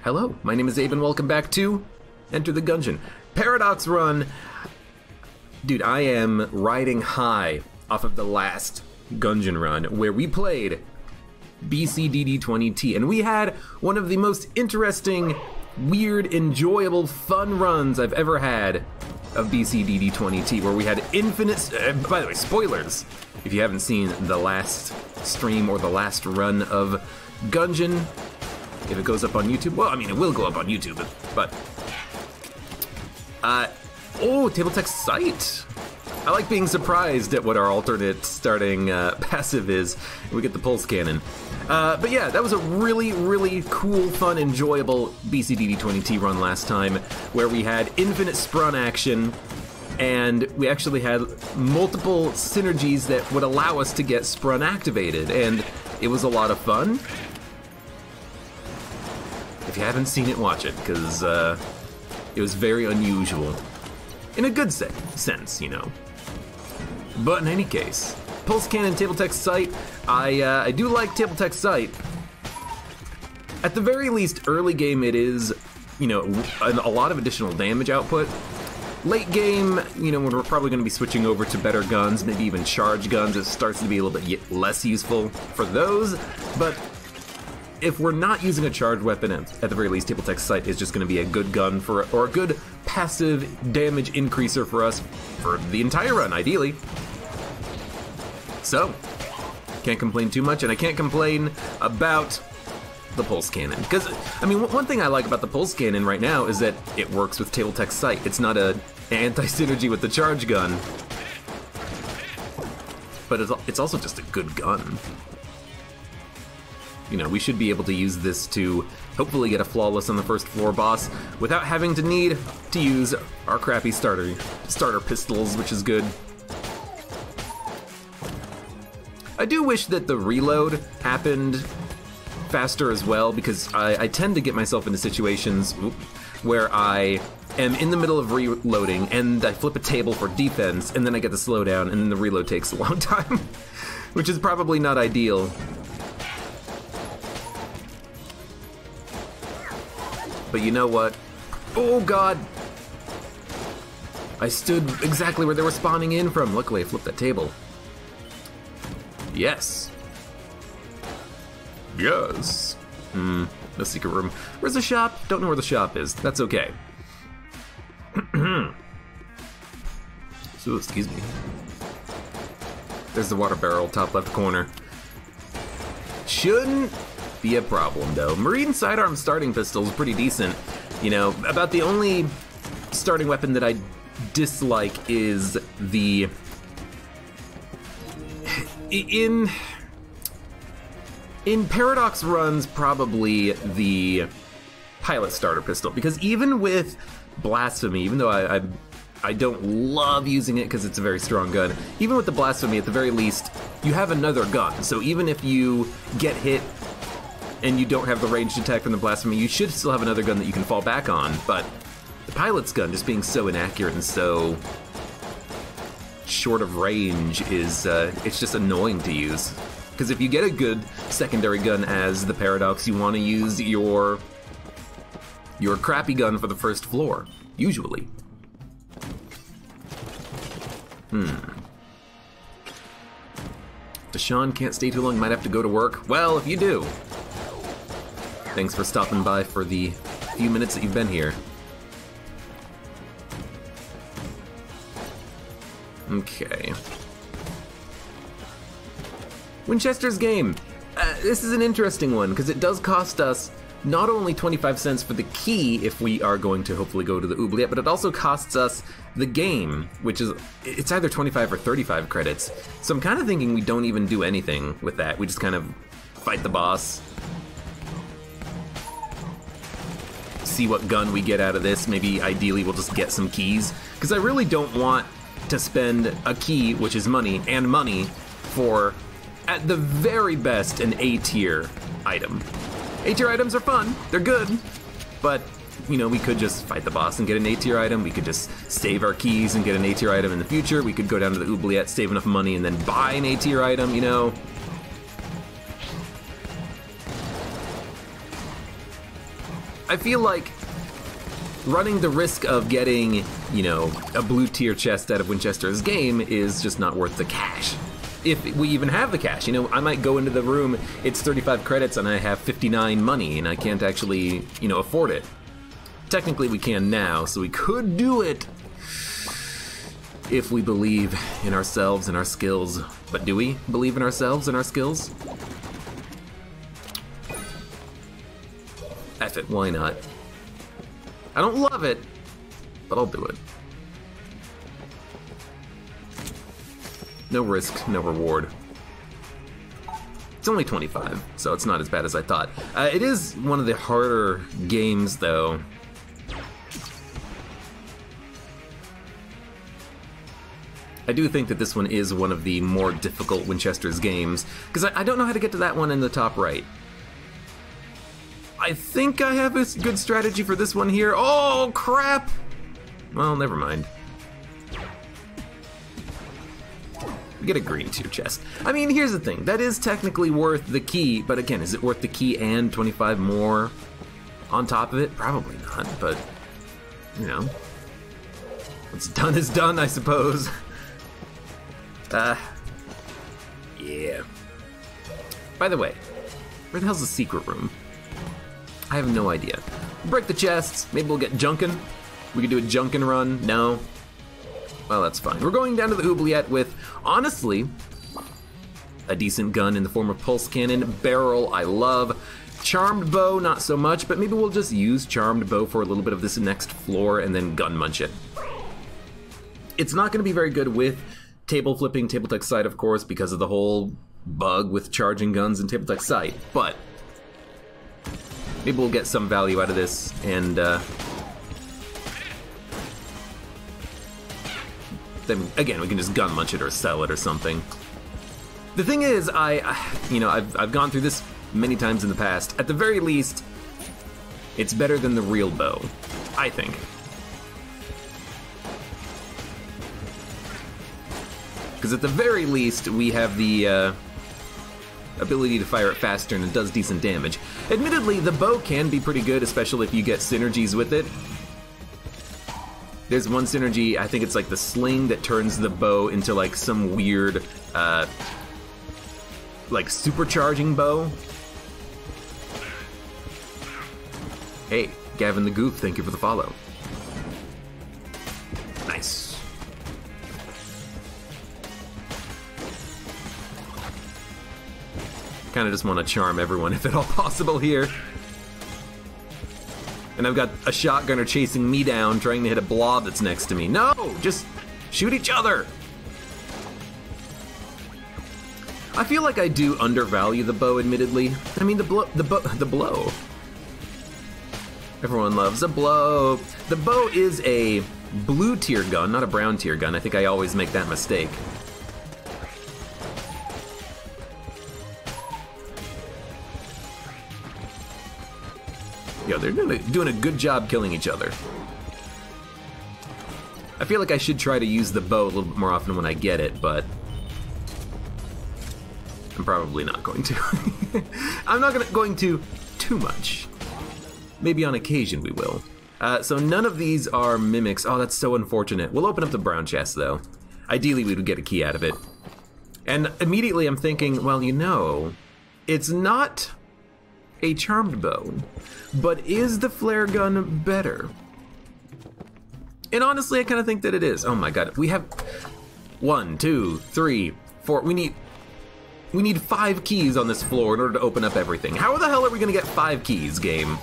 Hello, my name is Abe and welcome back to Enter the Gungeon. Paradox run. Dude, I am riding high off of the last Gungeon run where we played BCDD20T and we had one of the most interesting, weird, enjoyable, fun runs I've ever had of BCDD20T, where we had infinite, by the way, spoilers, if you haven't seen the last stream or the last run of Gungeon, if it goes up on YouTube. Well, I mean, it will go up on YouTube, but oh, table text site. I like being surprised at what our alternate starting passive is. We get the pulse cannon. But yeah, that was a really, really cool, fun, enjoyable BCDD20T run last time, where we had infinite sprun action, and we actually had multiple synergies that would allow us to get sprun activated, and it was a lot of fun. If you haven't seen it, watch it, because it was very unusual. In a good sense, you know. But in any case, Pulse Cannon, Table Text Sight, I do like Table Text Sight. At the very least, early game it is, you know, a lot of additional damage output. Late game, you know, when we're probably going to be switching over to better guns, maybe even charge guns, it starts to be a little bit less useful for those. But if we're not using a charged weapon, at the very least, Table Text Sight is just going to be a good gun for, or a good passive damage increaser for us for the entire run, ideally. So, can't complain too much, and I can't complain about the Pulse Cannon. Because, I mean, one thing I like about the Pulse Cannon right now is that it works with Table Text Sight. It's not an anti-synergy with the charge gun, but it's also just a good gun. You know, we should be able to use this to hopefully get a flawless on the first floor boss without having to need to use our crappy starter pistols, which is good. I do wish that the reload happened faster as well, because I tend to get myself into situations where I am in the middle of reloading and I flip a table for defense and then I get the slowdown and then the reload takes a long time, which is probably not ideal. But you know what? Oh god! I stood exactly where they were spawning in from. Luckily I flipped that table. Yes. Yes. No secret room. Where's the shop? Don't know where the shop is. That's okay. So, excuse me. There's the water barrel, top left corner. Shouldn't be a problem though. Marine sidearm starting pistol is pretty decent. You know, about the only starting weapon that I dislike is the in Paradox runs, probably the pilot starter pistol, because even with Blasphemy, even though I don't love using it because it's a very strong gun, even with the Blasphemy, at the very least, you have another gun. So even if you get hit and you don't have the ranged attack from the Blasphemy, you should still have another gun that you can fall back on. But the pilot's gun just being so inaccurate and so short of range is, it's just annoying to use. Because if you get a good secondary gun as the Paradox, you want to use your crappy gun for the first floor, usually. Deshaun can't stay too long, might have to go to work. Well, if you do, thanks for stopping by for the few minutes that you've been here. Okay. Winchester's game. This is an interesting one, because it does cost us not only 25 cents for the key if we are going to hopefully go to the oubliette, but it also costs us the game, which is, it's either 25 or 35 credits. So I'm kind of thinking we don't even do anything with that. We just kind of fight the boss, see what gun we get out of this. Maybe ideally we'll just get some keys, because I really don't want to spend a key, which is money, and money for, at the very best, an A-tier item. A-tier items are fun, they're good, but, you know, we could just fight the boss and get an A-tier item, we could just save our keys and get an A-tier item in the future, we could go down to the oubliette, save enough money, and then buy an A-tier item, you know? I feel like running the risk of getting, you know, a blue tier chest out of Winchester's game is just not worth the cash. If we even have the cash, you know, I might go into the room, it's 35 credits and I have 59 money and I can't actually, you know, afford it. Technically we can now, so we could do it if we believe in ourselves and our skills. But do we believe in ourselves and our skills? F it, why not? I don't love it, but I'll do it. No risk, no reward. It's only 25, so it's not as bad as I thought. It is one of the harder games, though. I do think that this one is one of the more difficult Winchester's games, because I don't know how to get to that one in the top right. I think I have a good strategy for this one here. Oh, crap! Well, never mind. Get a green tier chest. I mean, here's the thing. That is technically worth the key, but again, is it worth the key and 25 more on top of it? Probably not, but, you know. What's done is done, I suppose. Yeah. By the way, where the hell's the secret room? I have no idea. Break the chests, maybe we'll get junkin'. We could do a junkin' run, no. Well, that's fine. We're going down to the oubliette with, honestly, a decent gun in the form of pulse cannon. Barrel, I love. Charmed bow, not so much, but maybe we'll just use charmed bow for a little bit of this next floor and then gun munch it. It's not gonna be very good with table flipping, table tech sight, of course, because of the whole bug with charging guns and table tech sight, but maybe we'll get some value out of this, and then again we can just gun munch it or sell it or something. The thing is, I've gone through this many times in the past. At the very least, it's better than the real bow, I think. Because at the very least, we have the ability to fire it faster and it does decent damage. Admittedly, the bow can be pretty good, especially if you get synergies with it. There's one synergy, I think it's like the sling that turns the bow into like some weird, like supercharging bow. Hey, Gavin the Goof, thank you for the follow. Nice. Kind of just want to charm everyone if at all possible here. And I've got a shotgunner chasing me down, trying to hit a blob that's next to me. No! Just shoot each other! I feel like I do undervalue the bow, admittedly. I mean, the blow. Everyone loves a blow. The bow is a blue tier gun, not a brown tier gun. I think I always make that mistake. Yo, they're doing a good job killing each other. I feel like I should try to use the bow a little bit more often when I get it, but I'm probably not going to. I'm not going to too much. Maybe on occasion we will. So none of these are mimics. Oh, that's so unfortunate. We'll open up the brown chest, though. Ideally, we would get a key out of it. And immediately I'm thinking, well, you know, it's not a charmed bow, but is the flare gun better? And honestly, I kind of think that it is. Oh my god, we have 1, 2, 3, 4. We need 5 keys on this floor in order to open up everything. How the hell are we gonna get 5 keys, game?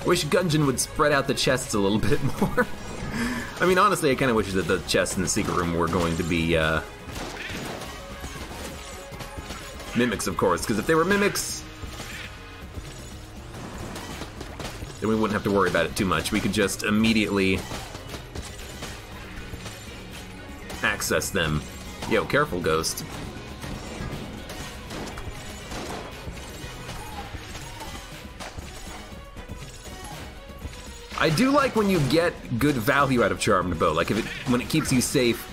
Wish Gungeon would spread out the chests a little bit more. I mean, honestly, I kind of wish that the chests in the secret room were going to be mimics, of course, because if they were mimics, then we wouldn't have to worry about it too much. We could just immediately access them. Yo, careful, Ghost. I do like when you get good value out of Charmed Bow, like when it keeps you safe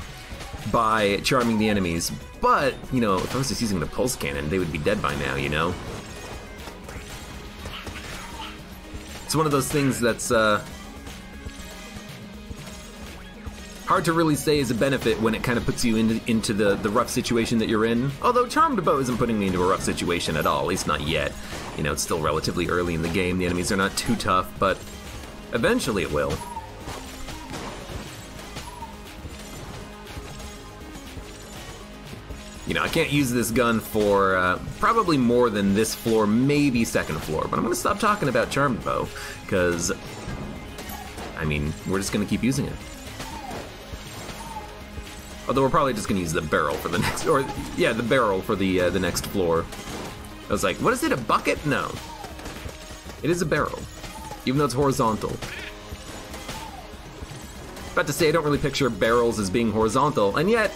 by charming the enemies. But, you know, if I was just using the pulse cannon, they would be dead by now, you know? It's one of those things that's hard to really say is a benefit when it kind of puts you into the rough situation that you're in. Although Charmed Bow isn't putting me into a rough situation at all, at least not yet. You know, it's still relatively early in the game, the enemies are not too tough, but eventually it will. You know, I can't use this gun for probably more than this floor, maybe second floor, but I'm gonna stop talking about Charmed Bow, because, I mean, we're just gonna keep using it. Although we're probably just gonna use the barrel for the next, or, yeah, the barrel for the next floor. I was like, what is it, a bucket? No. It is a barrel, even though it's horizontal. About to say, I don't really picture barrels as being horizontal, and yet,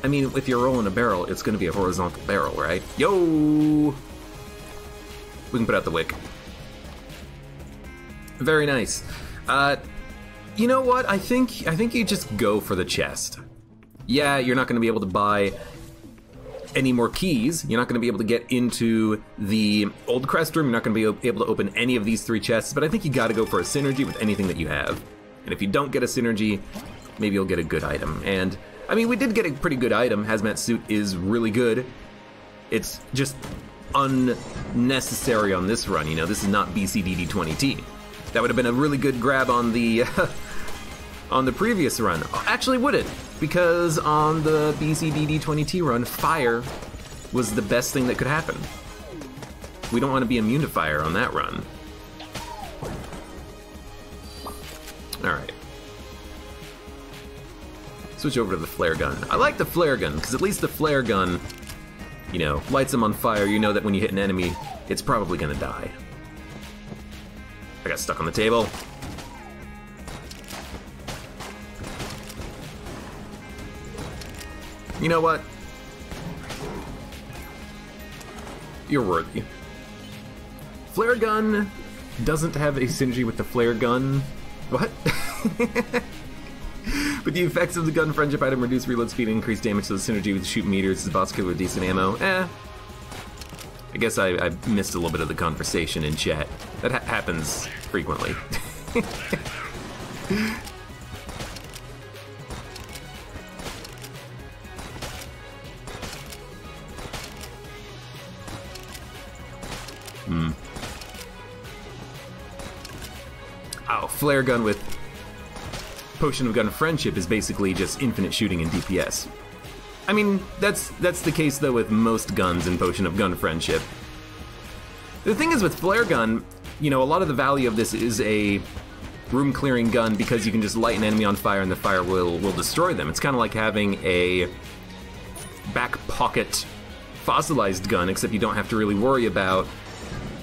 I mean, if you're rolling a barrel, it's gonna be a horizontal barrel, right? Yo! We can put out the wick. Very nice. You know what? I think you just go for the chest. Yeah, you're not gonna be able to buy any more keys. You're not gonna be able to get into the Old Crest room. You're not gonna be able to open any of these 3 chests, but I think you gotta go for a synergy with anything that you have. And if you don't get a synergy, maybe you'll get a good item. And I mean, we did get a pretty good item. Hazmat suit is really good. It's just unnecessary on this run, you know? This is not BCDD20T. That would have been a really good grab on the on the previous run. Actually, would it? Because on the BCDD20T run, fire was the best thing that could happen. We don't want to be immune to fire on that run. All right. Switch over to the flare gun. I like the flare gun, because at least the flare gun, you know, lights them on fire. You know that when you hit an enemy, it's probably gonna die. I got stuck on the table. You know what? You're worthy. Flare gun doesn't have a synergy with the flare gun. What? But the effects of the gun friendship item reduce reload speed and increase damage, so the synergy with shoot meters is a boss killer with decent ammo. I guess I missed a little bit of the conversation in chat. That happens frequently. Oh, flare gun with Potion of Gun Friendship is basically just infinite shooting and DPS. I mean, that's the case though with most guns in Potion of Gun Friendship. The thing is with flare gun, you know, a lot of the value of this is a room clearing gun because you can just light an enemy on fire and the fire will destroy them. It's kind of like having a back pocket fossilized gun, except you don't have to really worry about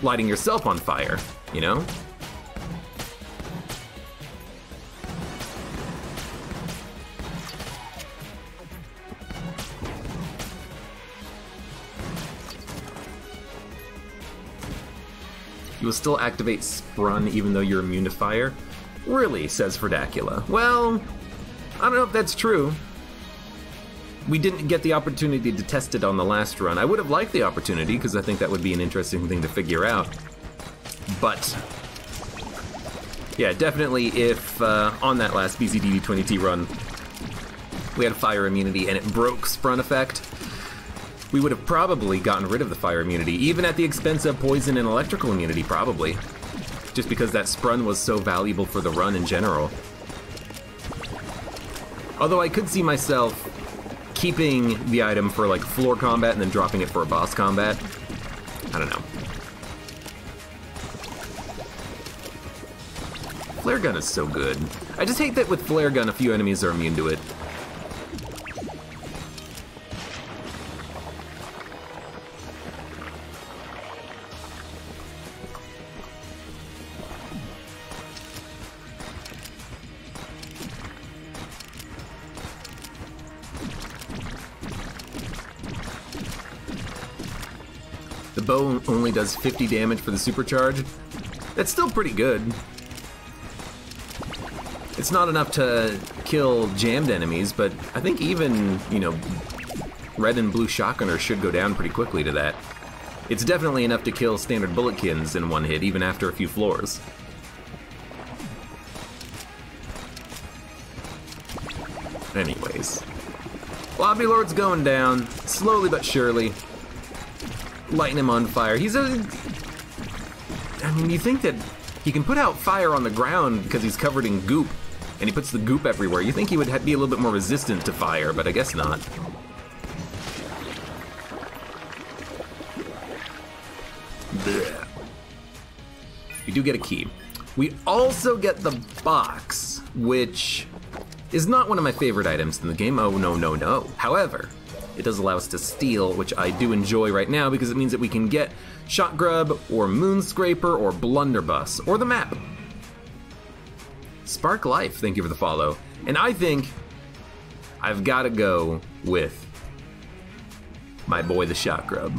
lighting yourself on fire, you know? You will still activate Sprun even though you're immune to fire? Really, says Verdacula. Well, I don't know if that's true. We didn't get the opportunity to test it on the last run. I would have liked the opportunity, because I think that would be an interesting thing to figure out. But, yeah, definitely if on that last BCDD20T run, we had fire immunity and it broke Sprun effect, we would have probably gotten rid of the fire immunity, even at the expense of poison and electrical immunity, probably. Just because that Sprun was so valuable for the run in general. Although I could see myself keeping the item for like floor combat and then dropping it for a boss combat. I don't know. Flare gun is so good. I just hate that with flare gun a few enemies are immune to it. The bow only does 50 damage for the supercharge. That's still pretty good. It's not enough to kill jammed enemies, but I think even, you know, red and blue shotgunners should go down pretty quickly to that. It's definitely enough to kill standard bulletkins in one hit, even after a few floors. Anyways. Lobby Lord's going down, slowly but surely. Lighting him on fire. He's a... I mean, you think that he can put out fire on the ground because he's covered in goop, and he puts the goop everywhere. You think he would be a little bit more resistant to fire, but I guess not. Blech. We do get a key. We also get the box, which is not one of my favorite items in the game. Oh, no, no, no. However, it does allow us to steal, which I do enjoy right now because it means that we can get Shot Grub, or Moonscraper, or Blunderbuss, or the map. Spark Life, thank you for the follow. And I think I've got to go with my boy the Shot Grub.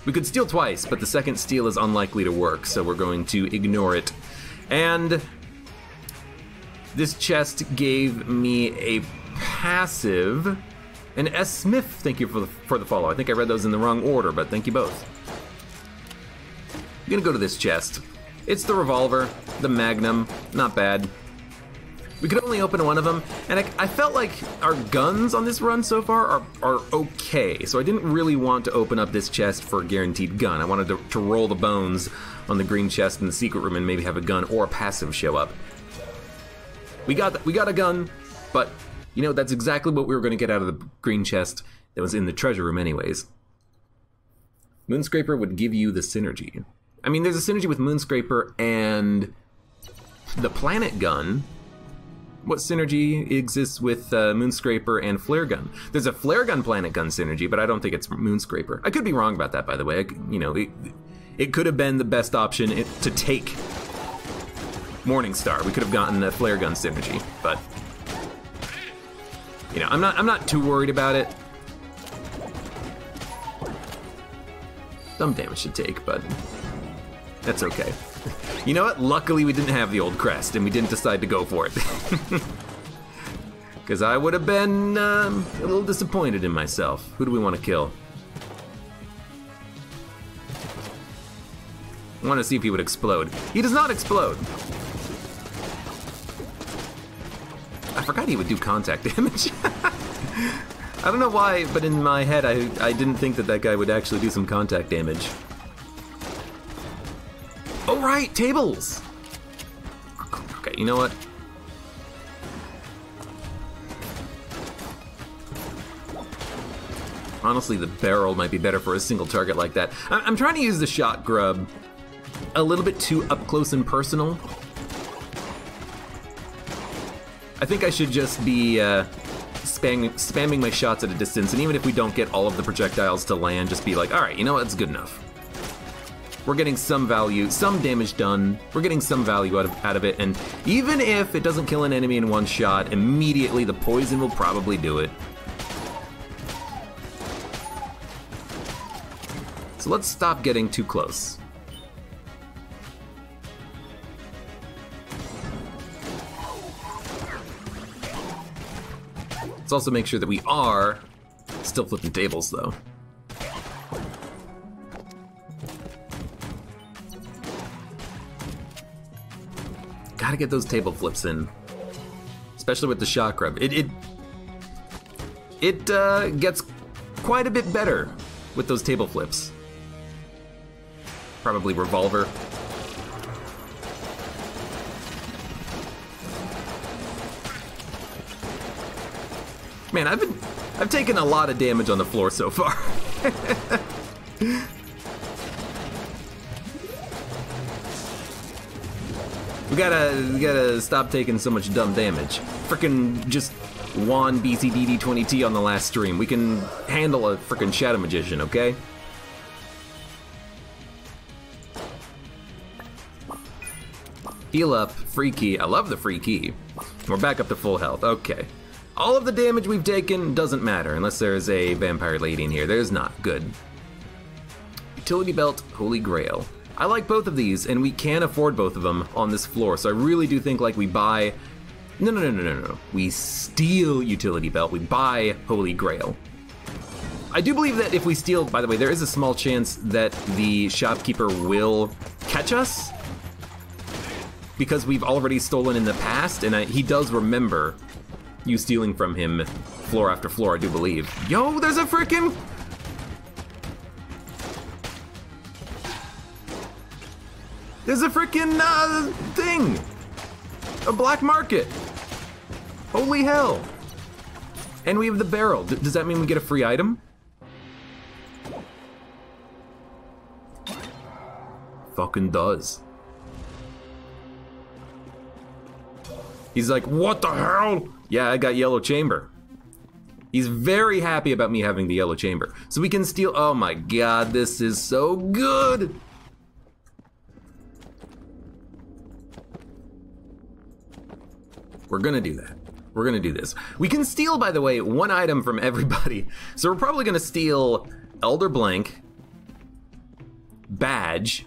We could steal twice, but the second steal is unlikely to work, so we're going to ignore it. And this chest gave me a passive. And S. Smith, thank you for the follow. I think I read those in the wrong order, but thank you both. I'm gonna go to this chest. It's the revolver, the Magnum, not bad. We could only open one of them, and I felt like our guns on this run so far are okay, so I didn't really want to open up this chest for a guaranteed gun. I wanted to roll the bones on the green chest in the secret room and maybe have a gun or a passive show up. We got a gun, but you know, that's exactly what we were gonna get out of the green chest that was in the treasure room anyways. Moonscraper would give you the synergy. I mean, there's a synergy with Moonscraper and the Planet Gun. What synergy exists with Moonscraper and Flare Gun? There's a Flare Gun Planet Gun synergy, but I don't think it's Moonscraper. I could be wrong about that, by the way. It could have been the best option to take Morningstar. We could have gotten a Flare Gun synergy, but you know, I'm not too worried about it. Some damage to take, but that's okay. You know what? Luckily we didn't have the old crest and we didn't decide to go for it. Because I would have been a little disappointed in myself. Who do we want to kill? I want to see if he would explode. He does not explode. I forgot he would do contact damage. I don't know why, but in my head I didn't think that guy would actually do some contact damage. Oh right, tables! Okay, you know what? Honestly, the barrel might be better for a single target like that. I'm trying to use the Shot Grub a little bit too up close and personal. I think I should just be spamming my shots at a distance, and even if we don't get all of the projectiles to land, just be like, all right, you know what, it's good enough. We're getting some value, some damage done. We're getting some value out of it, and even if it doesn't kill an enemy in one shot, immediately the poison will probably do it. So let's stop getting too close. Let's also make sure that we are still flipping tables, though. Gotta get those table flips in, especially with the Shot Grub. It gets quite a bit better with those table flips. Probably revolver. Man, I've taken a lot of damage on the floor so far. We gotta stop taking so much dumb damage. Frickin' just Juan BCDD20T on the last stream. We can handle a frickin' Shadow Magician, okay? Heal up, free key. I love the free key. We're back up to full health, okay. All of the damage we've taken doesn't matter unless there's a vampire lady in here. There's not. Good. Utility belt, Holy Grail. I like both of these, and we can afford both of them on this floor, so I really do think like we buy... No. We steal Utility Belt, we buy Holy Grail. I do believe that if we steal, by the way, there is a small chance that the shopkeeper will catch us because we've already stolen in the past, and he does remember you stealing from him floor after floor, I do believe. Yo, there's a frickin'... There's a frickin' thing! A black market! Holy hell! And we have the barrel. Does that mean we get a free item? Fucking does. He's like, what the hell? Yeah, I got yellow chamber. He's very happy about me having the yellow chamber. So we can steal, oh my god, this is so good! We're gonna do that. We're gonna do this. We can steal, by the way, one item from everybody. So we're probably gonna steal Elder Blank, Badge,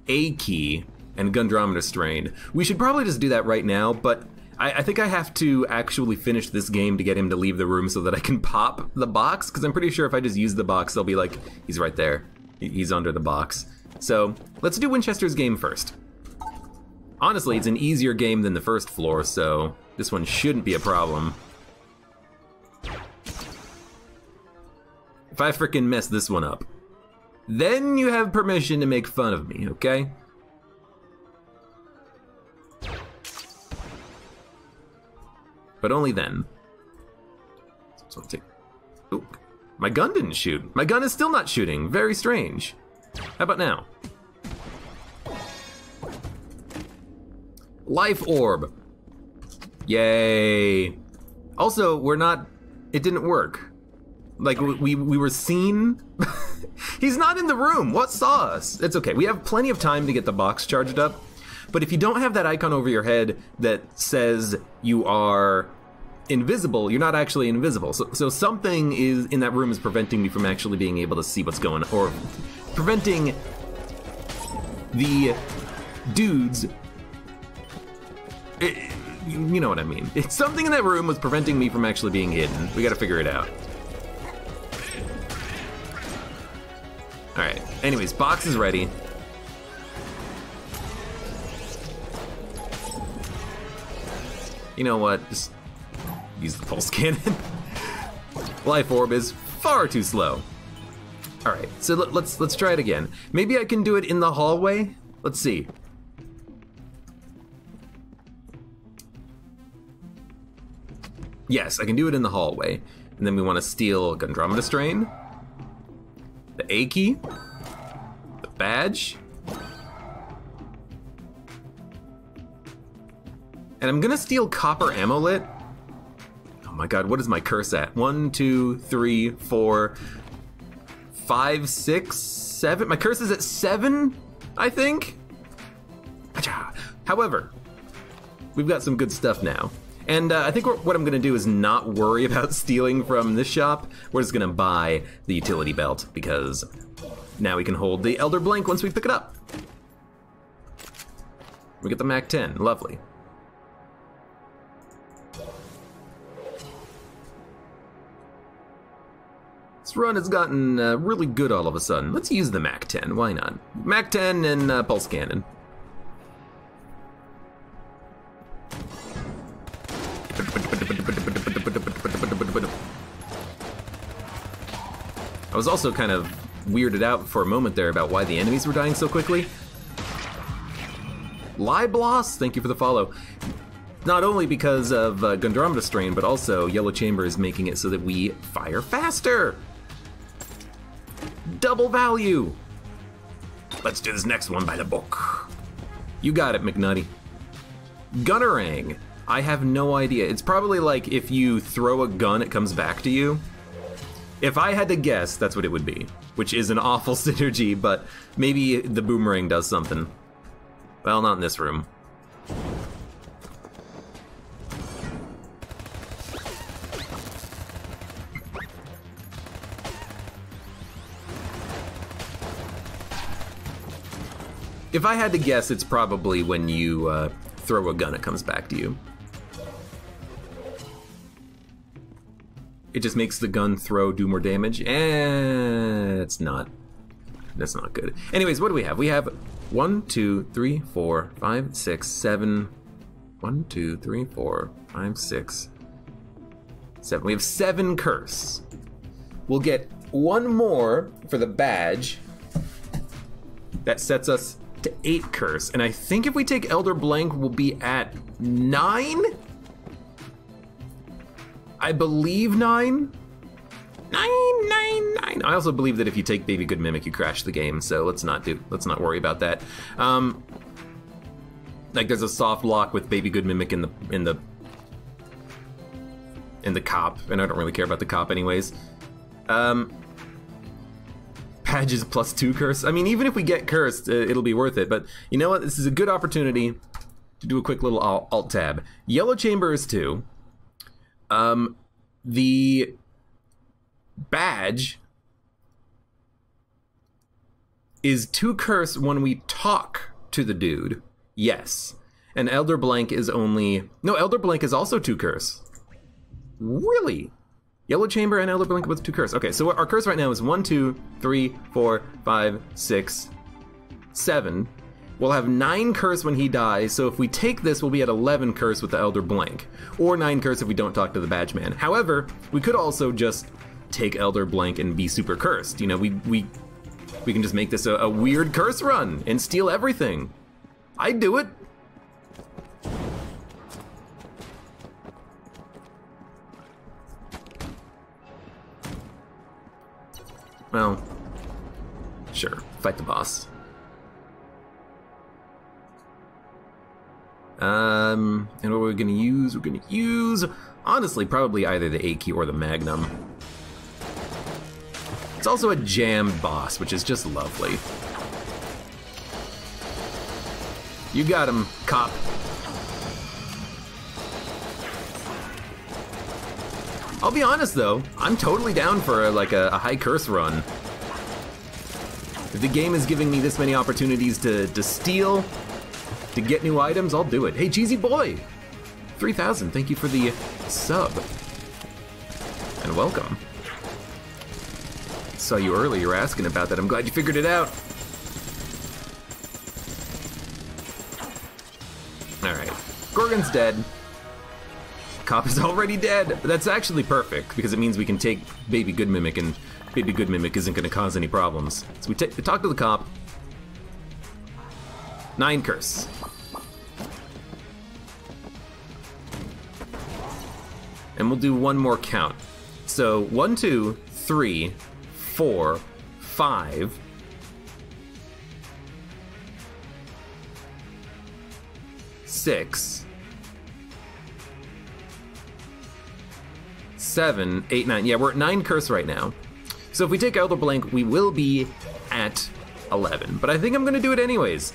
A Key, and Gundrometer Strain. We should probably just do that right now, but I think I have to actually finish this game to get him to leave the room so that I can pop the box, because I'm pretty sure if I just use the box, they'll be like, he's right there. He's under the box. So let's do Winchester's game first. Honestly, it's an easier game than the first floor, so this one shouldn't be a problem. If I frickin' mess this one up, then you have permission to make fun of me, okay? But only then. So Ooh, my gun didn't shoot. My gun is still not shooting. Very strange. How about now? Life orb. Yay. Also, it didn't work. Like, we were seen. He's not in the room. What saw us? It's okay. We have plenty of time to get the box charged up. But if you don't have that icon over your head that says you are invisible, you're not actually invisible. So something is in that room is preventing me from actually being able to see what's going on, or preventing the dudes. You know what I mean. It's something in that room was preventing me from actually being hidden. We gotta figure it out. All right. Anyways, box is ready. You know what? Just use the pulse cannon. Life orb is far too slow. All right, so let's try it again. Maybe I can do it in the hallway. Let's see. Yes, I can do it in the hallway. And then we want to steal Gundrometer Strain, the A key, the badge. And I'm gonna steal Copper Amulet. Oh my god, what is my curse at? 1, 2, 3, 4, 5, 6, 7. My curse is at 7, I think? However, we've got some good stuff now. And I think what I'm gonna do is not worry about stealing from this shop. We're just gonna buy the utility belt, because now we can hold the Elder Blank once we pick it up. We get the Mac 10, lovely. This run has gotten really good all of a sudden. Let's use the Mac 10, why not? Mac 10 and Pulse Cannon. I was also kind of weirded out for a moment there about why the enemies were dying so quickly. Liblos, thank you for the follow. Not only because of Gundrometer Strain, but also Yellow Chamber is making it so that we fire faster. Double value. Let's do this next one by the book. You got it, McNutty. Gunnerang. I have no idea. It's probably like if you throw a gun, it comes back to you. If I had to guess, that's what it would be, which is an awful synergy, but maybe the boomerang does something. Well, not in this room. If I had to guess, it's probably when you throw a gun, it comes back to you. it just makes the gun do more damage. That's not good. Anyways, what do we have? We have 1, 2, 3, 4, 5, 6, 7. 1, 2, 3, 4, 5, 6, 7. We have 7 curse. We'll get 1 more for the badge. That sets us to 8 curse. And I think if we take Elder Blank, we'll be at 9? I believe 9? 9. I also believe that if you take Baby Good Mimic, you crash the game, so let's not worry about that. Like there's a soft lock with Baby Good Mimic in the cop, and I don't really care about the cop anyways. Badges plus 2 curse. I mean, even if we get cursed, it'll be worth it. But you know what? This is a good opportunity to do a quick little alt tab. Yellow Chamber is 2. The badge is 2 curse when we talk to the dude. Yes. And Elder Blank is only... No, Elder Blank is also 2 curse. Really? Yellow Chamber and Elder Blank with 2 curse. Okay, so our curse right now is 1, 2, 3, 4, 5, 6, 7. We'll have 9 curse when he dies, so if we take this, we'll be at 11 curse with the Elder Blank. Or 9 curse if we don't talk to the badge man. However, we could also just take Elder Blank and be super cursed. You know, we can just make this a weird curse run and steal everything. I'd do it. Well, sure, fight the boss. And what we're gonna use? We're gonna use, honestly, probably either the A key or the Magnum. It's also a jammed boss, which is just lovely. You got him, cop. I'll be honest though, I'm totally down for a high curse run. If the game is giving me this many opportunities to steal, to get new items, I'll do it. Hey, Cheesy Boy! 3,000, thank you for the sub. And welcome. Saw you earlier asking about that. I'm glad you figured it out. Alright, Gorgon's dead. Cop is already dead. That's actually perfect, because it means we can take Baby Good Mimic, and Baby Good Mimic isn't going to cause any problems. So we talk to the cop. 9 curse. And we'll do 1 more count. So 1, 2, 3, 4, 5. 6. 7, 8, 9. Yeah, we're at 9 curse right now. So if we take Elder Blank, we will be at 11. But I think I'm gonna do it anyways.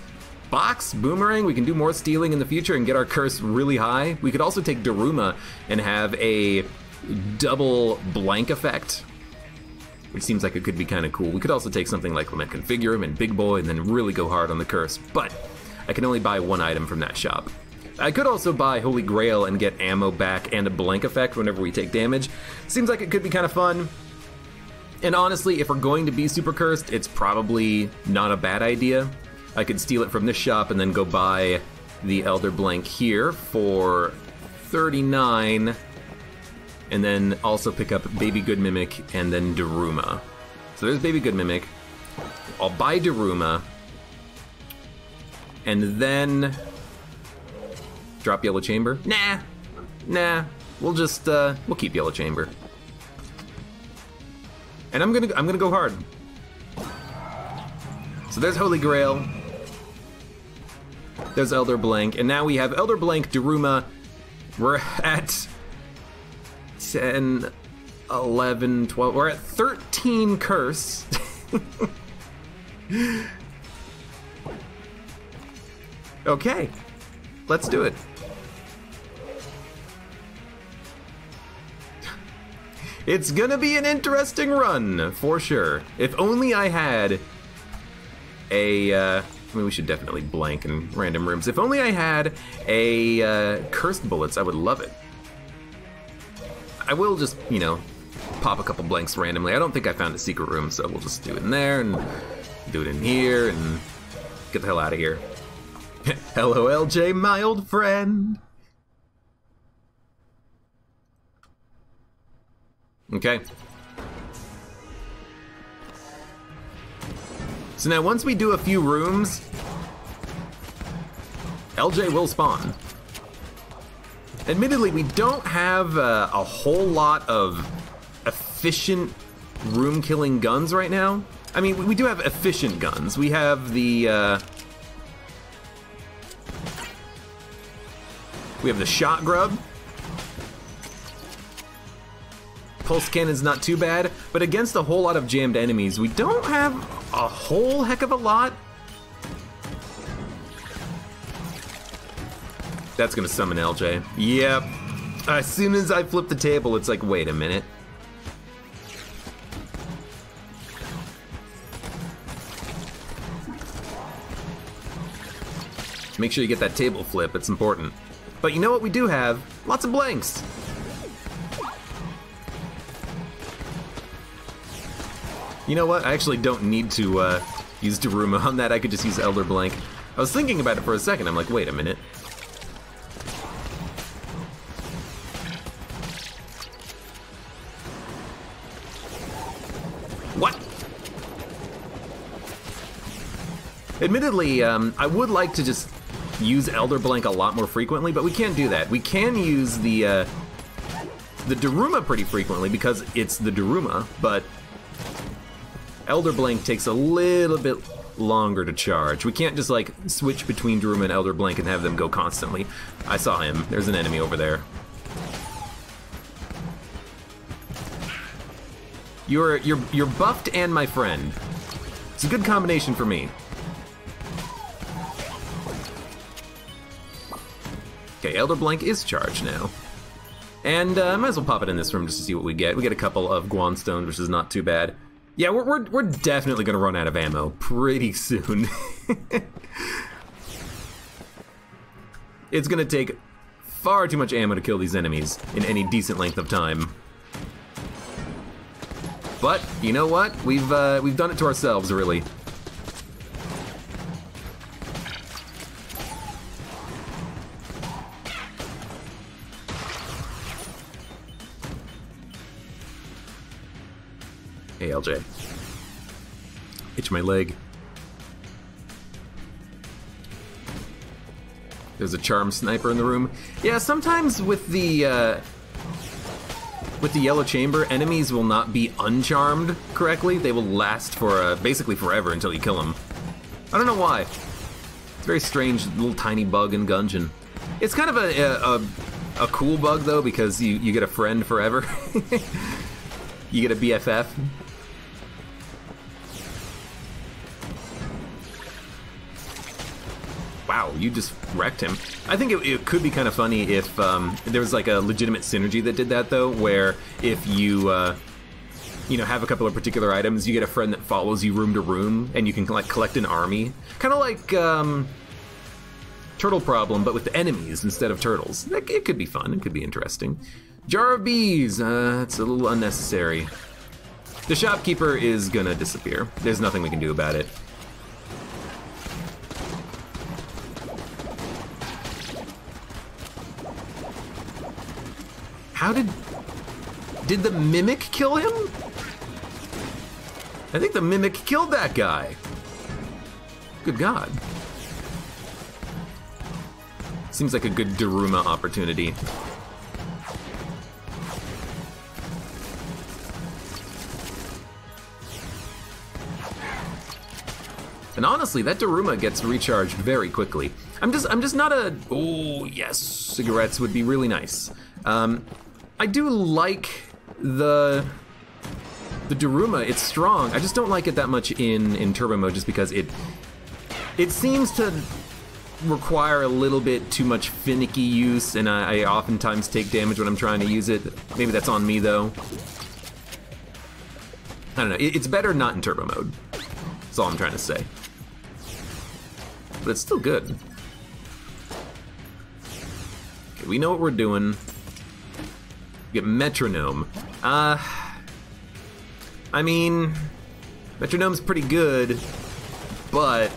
Box, Boomerang, we can do more stealing in the future and get our curse really high. We could also take Daruma and have a double blank effect, which seems like it could be kind of cool. We could also take something like Lament Configure and Big Boy and then really go hard on the curse, but I can only buy 1 item from that shop. I could also buy Holy Grail and get ammo back and a blank effect whenever we take damage. Seems like it could be kind of fun. And honestly, if we're going to be super cursed, it's probably not a bad idea. I could steal it from this shop and then go buy the Elder Blank here for 39. And then also pick up Baby Good Mimic and then Daruma. So there's Baby Good Mimic. I'll buy Daruma. And then drop Yellow Chamber. Nah. We'll just we'll keep Yellow Chamber. And I'm gonna go hard. So there's Holy Grail. There's Elder Blank, and now we have Elder Blank, Daruma. We're at 10, 11, 12. We're at 13 curse. Okay, let's do it. It's gonna be an interesting run, for sure. If only I had a, I mean, we should definitely blank in random rooms. If only I had a cursed bullets, I would love it. I will just, you know, pop a couple blanks randomly. I don't think I found a secret room, so we'll just do it in there and do it in here and get the hell out of here. Hello, LJ, my old friend. Okay. So now once we do a few rooms, LJ will spawn. Admittedly, we don't have a whole lot of efficient room-killing guns right now. I mean, we do have efficient guns. We have the shot grub. Pulse cannon's not too bad, but against a whole lot of jammed enemies, we don't have a whole heck of a lot. That's gonna summon LJ. Yep. As soon as I flip the table, it's like, wait a minute. Make sure you get that table flip, it's important. But you know what we do have? Lots of blanks. You know what? I actually don't need to use Daruma on that. I could just use Elder Blank. I was thinking about it for a second. I'm like, wait a minute. What? Admittedly, I would like to just use Elder Blank a lot more frequently, but we can't do that. We can use the Daruma pretty frequently because it's the Daruma, but Elder Blank takes a little bit longer to charge. We can't just like switch between Daruma and Elder Blank and have them go constantly. I saw him. There's an enemy over there. You're buffed and my friend. It's a good combination for me. Okay, Elder Blank is charged now. And I might as well pop it in this room just to see what we get. We get a couple of Guan Stones, which is not too bad. Yeah, we're definitely gonna run out of ammo pretty soon. It's gonna take far too much ammo to kill these enemies in any decent length of time. But you know what? We've done it to ourselves, really. Hey, LJ. Itch my leg. There's a charm sniper in the room. Yeah, sometimes with the yellow chamber, enemies will not be uncharmed correctly. They will last for basically forever until you kill them. I don't know why. It's a very strange little tiny bug in Gungeon. It's kind of a cool bug though, because you get a friend forever. You get a BFF. Wow, you just wrecked him. I think it could be kind of funny if there was like a legitimate synergy that did that though, where if you have a couple of particular items, you get a friend that follows you room to room, and you can like collect an army, kind of like Turtle Problem, but with the enemies instead of turtles. It could be fun. It could be interesting. Jar of bees. It's a little unnecessary. The shopkeeper is gonna disappear. There's nothing we can do about it. How did the Mimic kill him? I think the Mimic killed that guy. Good God. Seems like a good Daruma opportunity. And honestly, that Daruma gets recharged very quickly. I'm just not a... Oh, yes, cigarettes would be really nice. I do like the Daruma. It's strong. I just don't like it that much in turbo mode, just because it seems to require a little bit too much finicky use, and I oftentimes take damage when I'm trying to use it. Maybe that's on me though. I don't know. It's better not in turbo mode. That's all I'm trying to say. But it's still good. Okay, we know what we're doing. Get metronome. I mean, metronome's pretty good, but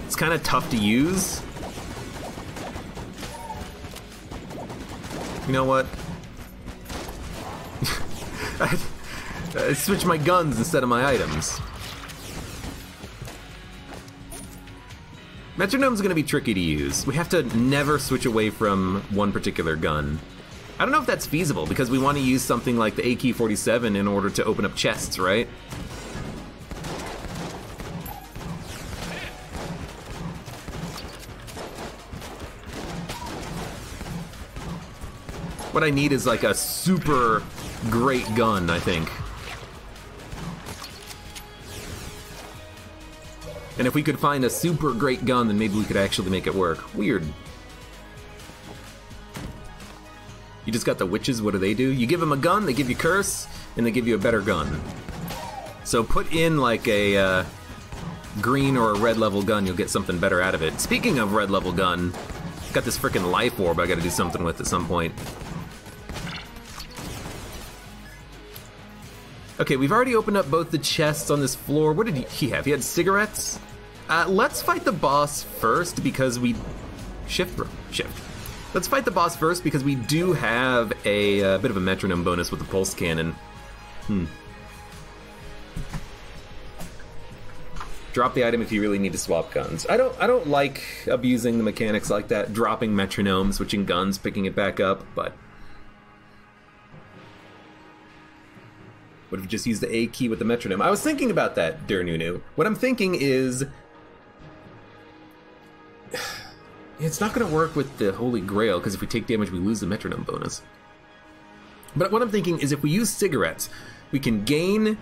it's kind of tough to use. You know what? I switch my guns instead of my items. Metronome's gonna be tricky to use. We have to never switch away from one particular gun. I don't know if that's feasible, because we want to use something like the AK-47 in order to open up chests, right? What I need is like a super great gun, I think. And if we could find a super great gun, then maybe we could actually make it work. Weird. You just got the witches, what do? You give them a gun, they give you curse, and they give you a better gun. So put in like a green or a red level gun, you'll get something better out of it. Speaking of red level gun, got this frickin' life orb I gotta do something with at some point. Okay, we've already opened up both the chests on this floor. What did he have? He had cigarettes? Let's fight the boss first because we... Shift. Let's fight the boss first because we do have a bit of a metronome bonus with the pulse cannon. Drop the item if you really need to swap guns. I don't like abusing the mechanics like that, dropping metronome, switching guns, picking it back up, but... What if we just use the A key with the metronome? I was thinking about that, Nunu. What I'm thinking is... It's not going to work with the Holy Grail, because if we take damage, we lose the metronome bonus. But what I'm thinking is if we use cigarettes, we can gain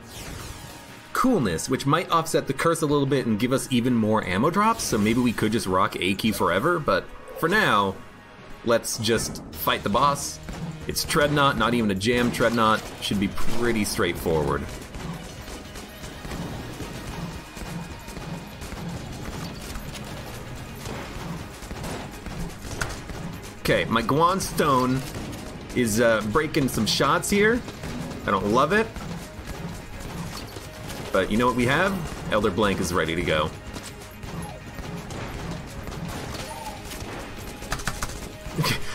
coolness, which might offset the curse a little bit and give us even more ammo drops, so maybe we could just rock A key forever, but for now, let's just fight the boss. It's Treadnought, not even a jam Treadnought. Should be pretty straightforward. Okay, my Guan Stone is breaking some shots here. I don't love it. But you know what we have? Elder Blank is ready to go.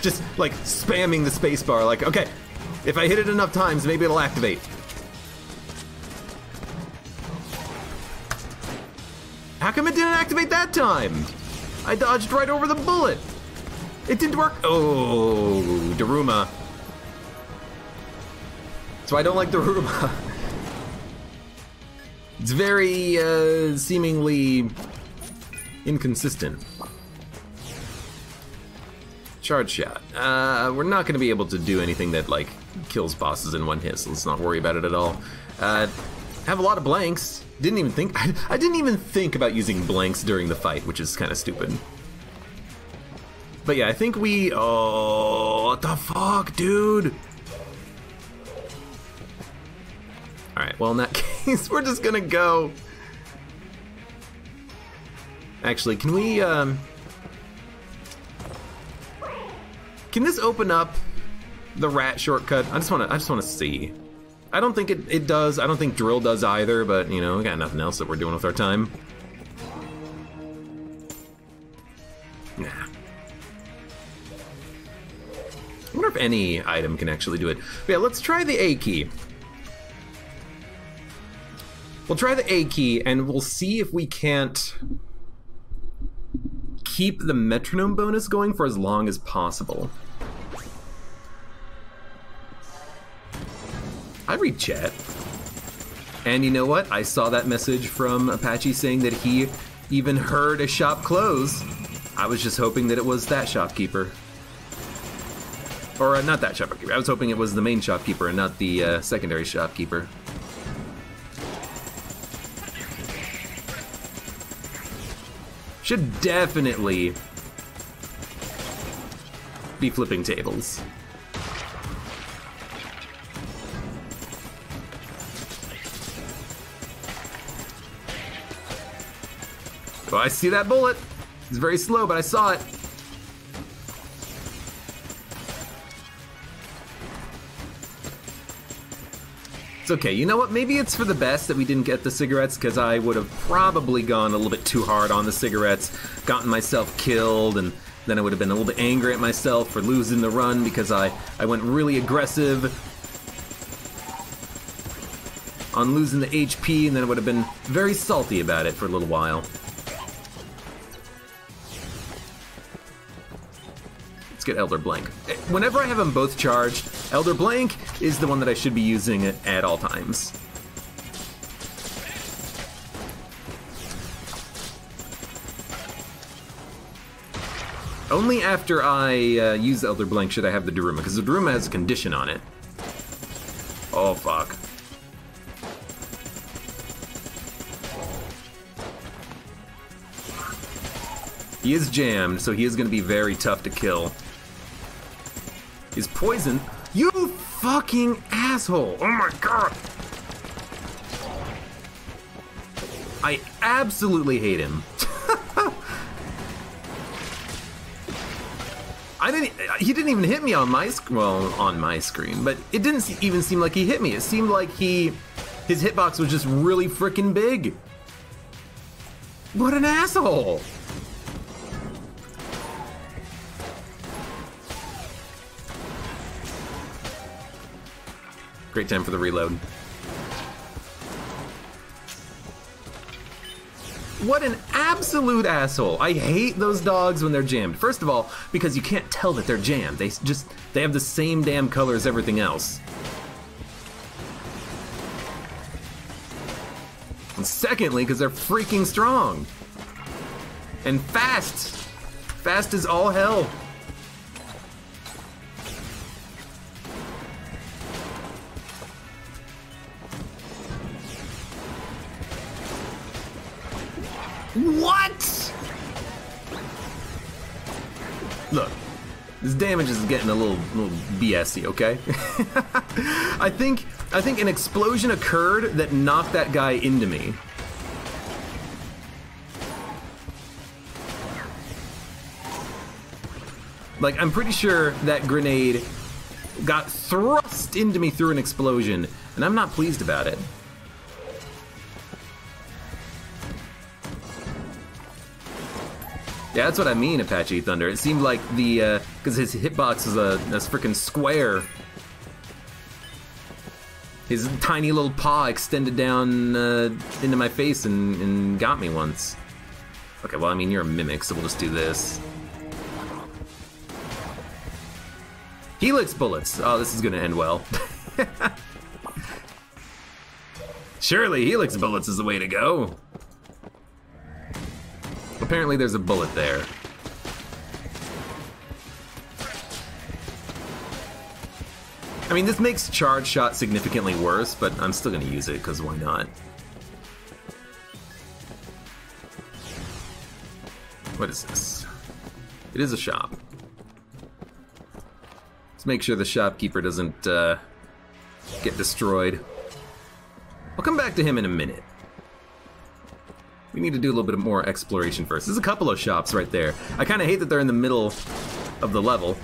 Just like spamming the spacebar, like, okay, if I hit it enough times, maybe it'll activate. How come it didn't activate that time? I dodged right over the bullet. It didn't work. Oh, Daruma. So I don't like Daruma. It's very seemingly inconsistent. Charge shot. We're not going to be able to do anything that, like, kills bosses in one hit, so let's not worry about it at all. Have a lot of blanks. Didn't even think... I didn't even think about using blanks during the fight, which is kind of stupid. But yeah, I think we... Oh, what the fuck, dude? Alright, well, in that case, we're just gonna go... Actually, can we, Can this open up the rat shortcut? I just wanna see. I don't think it does. I don't think drill does either, but you know, we got nothing else that we're doing with our time. Nah. I wonder if any item can actually do it. But yeah, let's try the A key. We'll try the A key and we'll see if we can't keep the metronome bonus going for as long as possible. I read chat. And you know what? I saw that message from Apache saying that he even heard a shop close. I was just hoping that it was that shopkeeper. Or not that shopkeeper. I was hoping it was the main shopkeeper and not the secondary shopkeeper. Should definitely be flipping tables. Oh, I see that bullet. It's very slow, but I saw it. It's okay. You know what? Maybe it's for the best that we didn't get the cigarettes, because I would have probably gone a little bit too hard on the cigarettes, gotten myself killed, and then I would have been a little bit angry at myself for losing the run because I went really aggressive on losing the HP, and then I would have been very salty about it for a little while. Let's get Elder Blank. Whenever I have them both charged, Elder Blank is the one that I should be using at all times. Only after I use Elder Blank should I have the Daruma, because the Daruma has a condition on it. Oh, fuck. He is jammed, so he is going to be very tough to kill. He's poisoned. You fucking asshole! Oh my god! I absolutely hate him. He didn't even hit me on my screen, but it didn't even seem like he hit me. It seemed like his hitbox was just really freaking big. What an asshole! Great time for the reload. What an absolute asshole. I hate those dogs when they're jammed. First of all, because you can't tell that they're jammed. They have the same damn color as everything else. And secondly, because they're freaking strong. And fast. Fast as all hell. What? Look, this damage is getting a little BS-y, okay? I think an explosion occurred that knocked that guy into me. Like, I'm pretty sure that grenade got thrust into me through an explosion, and I'm not pleased about it. Yeah, that's what I mean, Apache Thunder. It seemed like because his hitbox is a freaking square. His tiny little paw extended down into my face and got me once. Okay, well, I mean, you're a mimic, so we'll just do this. Helix bullets. Oh, this is gonna end well. Surely Helix bullets is the way to go. Apparently there's a bullet there. I mean, this makes charge shot significantly worse, but I'm still gonna use it, because why not? What is this? It is a shop. Let's make sure the shopkeeper doesn't get destroyed. I'll come back to him in a minute. We need to do a little bit more exploration first. There's a couple of shops right there. I kind of hate that they're in the middle of the level.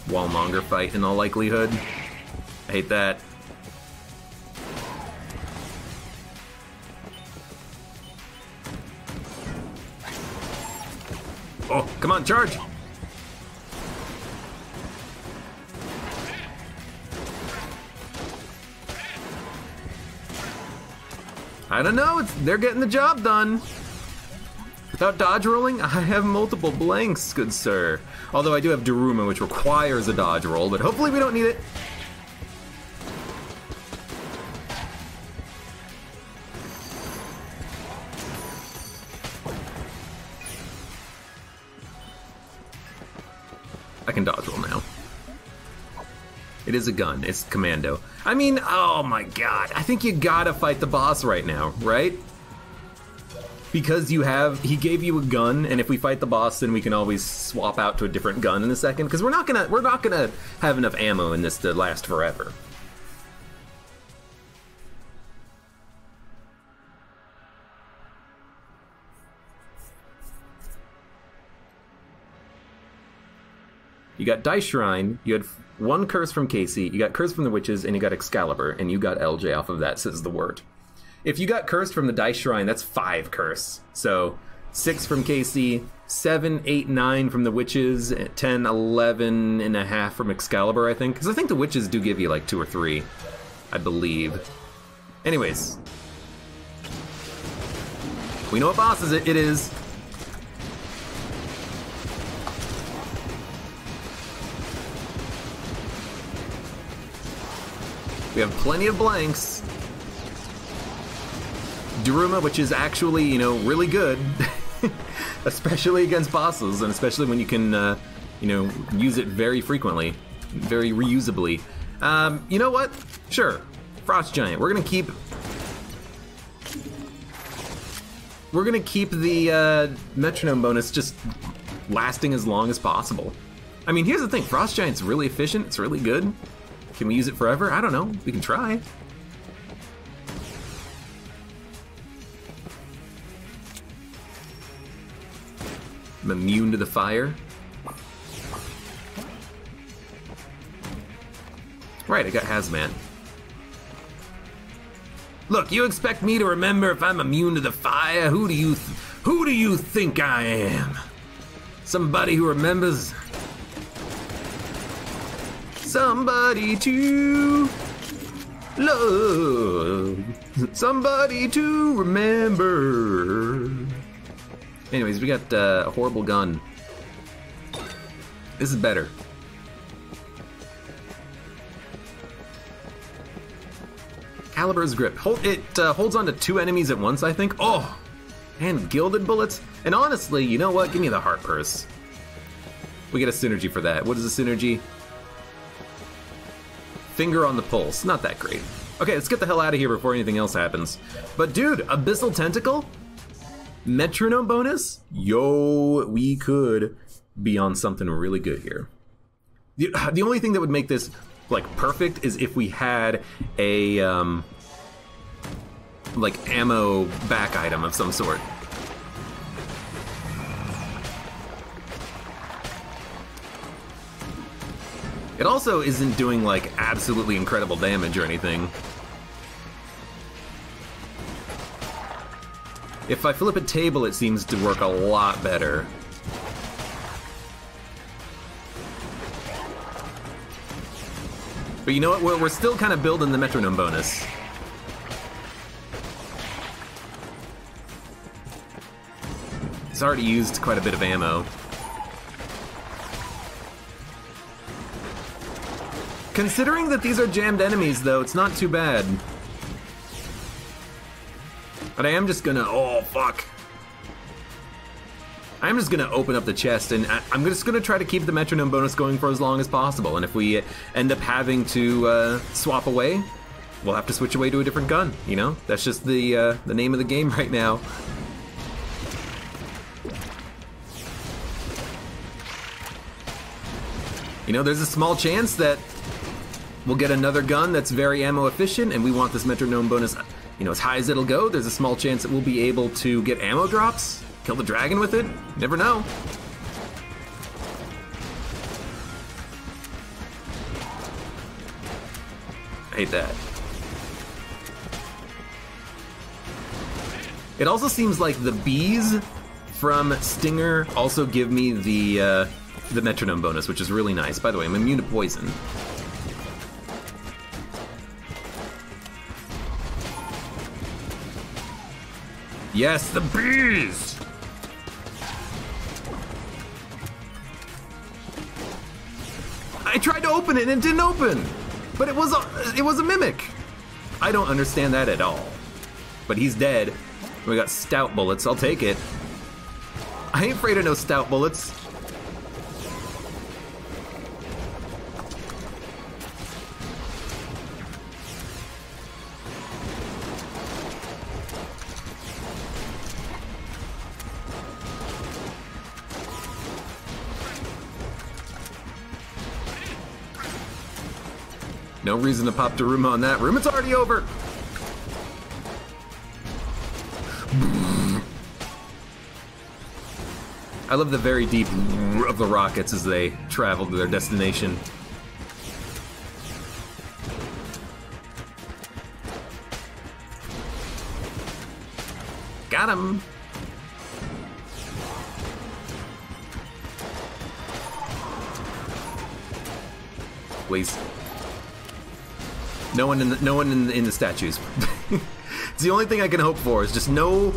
Wallmonger fight in all likelihood. I hate that. Oh, come on, charge! I don't know, they're getting the job done. Without dodge rolling, I have multiple blanks, good sir. Although I do have Daruma, which requires a dodge roll, but hopefully we don't need it. I can dodge roll now. It is a gun, it's commando. I mean, oh my god, I think you gotta fight the boss right now, right? Because he gave you a gun, and if we fight the boss, then we can always swap out to a different gun in a second, because we're not gonna have enough ammo in this to last forever. You got Dice Shrine, you had 1 curse from Casey, you got curse from the witches, and you got Excalibur, and you got LJ off of that, says the word. If you got cursed from the Dice Shrine, that's 5 curse. So 6 from Casey, 7, 8, 9 from the witches, 10, 11 and a half from Excalibur, I think. Because I think the witches do give you like 2 or 3, I believe. Anyways. We know what boss it is. We have plenty of blanks. Daruma, which is actually, you know, really good. Especially against bosses, and especially when you can, you know, use it very frequently. Very reusably. You know what? Sure. Frost Giant. We're gonna keep the metronome bonus just lasting as long as possible. I mean, here's the thing. Frost Giant's really efficient. It's really good. Can we use it forever? I don't know. We can try. I'm immune to the fire. Right, I got Hazmat. Look, you expect me to remember if I'm immune to the fire? Who do you think I am? Somebody who remembers? Somebody to love. Somebody to remember. Anyways, we got a horrible gun. This is better. Calibur's grip. It holds on to 2 enemies at once, I think. Oh, and gilded bullets. And honestly, you know what? Give me the heart purse. We get a synergy for that. What is the synergy? Finger on the pulse. Not that great. Okay, let's get the hell out of here before anything else happens. But dude, Abyssal Tentacle? Metronome bonus? Yo, we could be on something really good here. The only thing that would make this like perfect is if we had a like ammo back item of some sort. It also isn't doing like absolutely incredible damage or anything. If I flip a table, it seems to work a lot better. But you know what? We're still kind of building the metronome bonus. It's already used quite a bit of ammo. Considering that these are jammed enemies, though, it's not too bad. But I am just gonna... Oh, fuck. I'm just gonna open up the chest, and I'm just gonna try to keep the metronome bonus going for as long as possible. And if we end up having to swap away, we'll have to switch away to a different gun, you know? That's just the name of the game right now. You know, there's a small chance that we'll get another gun that's very ammo efficient, and we want this metronome bonus, you know, as high as it'll go. There's a small chance that we'll be able to get ammo drops, kill the dragon with it. Never know. I hate that. It also seems like the bees from Stinger also give me the metronome bonus, which is really nice. By the way, I'm immune to poison. Yes, the bees! I tried to open it and it didn't open! But it was a mimic! I don't understand that at all. But he's dead. We got stout bullets, I'll take it. I ain't afraid of no stout bullets. No reason to pop Daruma on that room. It's already over. I love the very deep of the rockets as they travel to their destination. Got him! Please. No one in the statues. It's the only thing I can hope for, is just no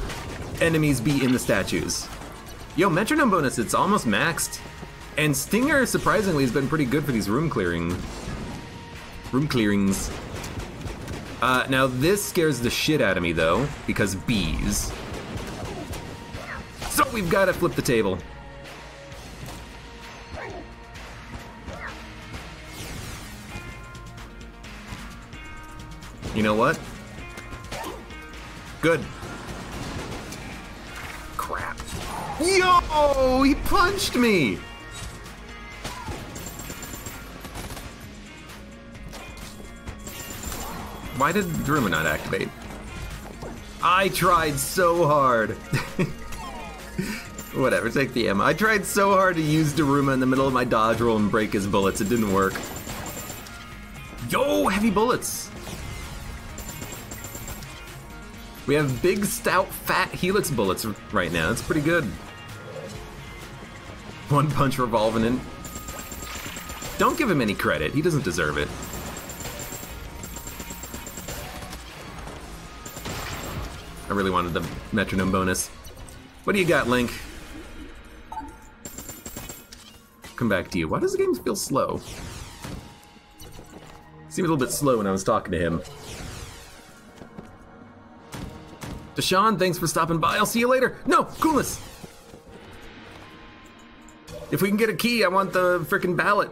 enemies be in the statues. Yo, metronome bonus, it's almost maxed. And Stinger, surprisingly, has been pretty good for these room clearings. Now this scares the shit out of me, though, because bees. So we've got to flip the table. You know what? Good. Crap. Yo! He punched me! Why did Druma not activate? I tried so hard. Whatever, take the ammo. I tried so hard to use Daruma in the middle of my dodge roll and break his bullets. It didn't work. Yo, heavy bullets! We have big, stout, fat Helix bullets right now. That's pretty good. One punch revolving in. Don't give him any credit. He doesn't deserve it. I really wanted the metronome bonus. What do you got, Link? Come back to you. Why does the game feel slow? Seemed a little bit slow when I was talking to him. Deshaun, thanks for stopping by. I'll see you later. No, coolness. If we can get a key, I want the frickin' ballot.